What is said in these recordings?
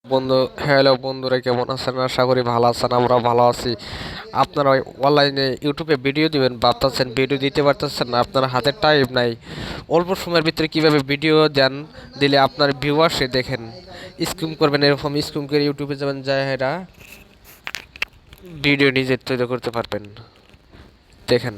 বন্ধু, হ্যালো বন্ধুরা, কেমন আছেন? আশা করি ভালো আছেন। আমরা ভালো আছি। আপনারা অনলাইনে ইউটিউবে ভিডিও দিবেন ভাবতেছেন, ভিডিও দিতে পারতেছেন না, আপনার হাতে টাইম নাই। অল্প সময়ের ভিতরে কিভাবে ভিডিও দেন, দিলে আপনার ভিউয়ার্সে দেখেন, স্ক্রিম করবেন, এরকম স্ক্রিম করে ইউটিউবে যাবেন, যায় এরা ভিডিও নিজে তৈরি করতে পারবেন। দেখেন,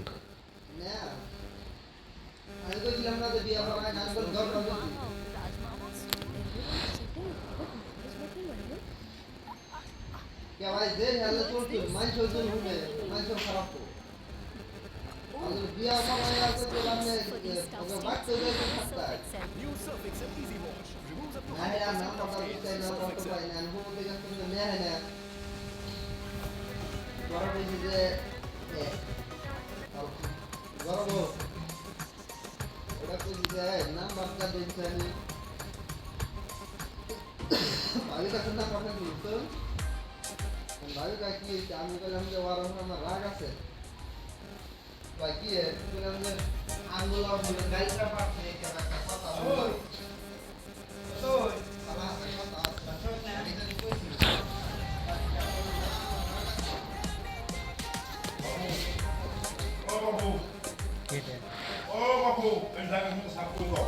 ও বাবু এই জায়গায় কিন্তু সাপ করতো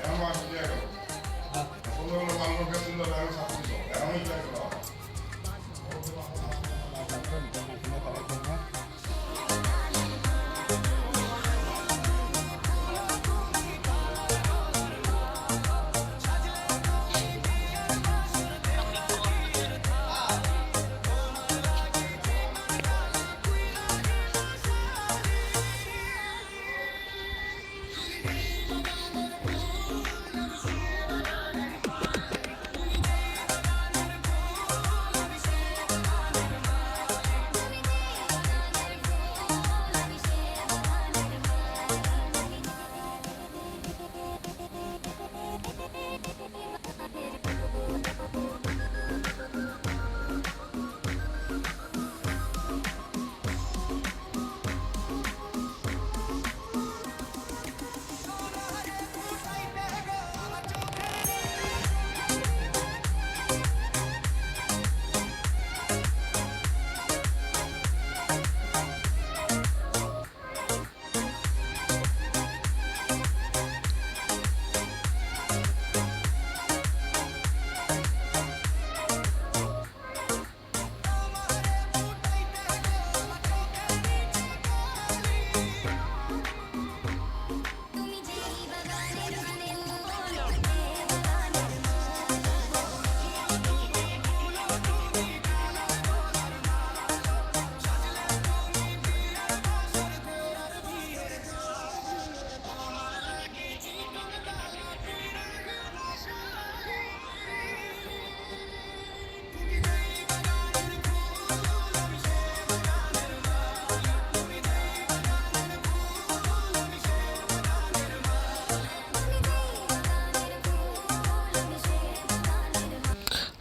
এখন আসলে গেল বন্ধু হলো কালো গেছিল এখন সাপ করতো এখন ওই জায়গায়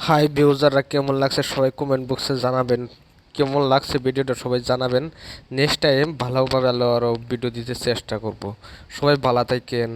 হাই ভিউজাররা, কেমন লাগছে সবাই কমেন্ট বক্সে জানাবেন। কেমন লাগছে ভিডিওটা সবাই জানাবেন। নেক্সট টাইম ভালোভাবে আরও ভিডিও দিতে চেষ্টা করব। সবাই ভালো থাকেন।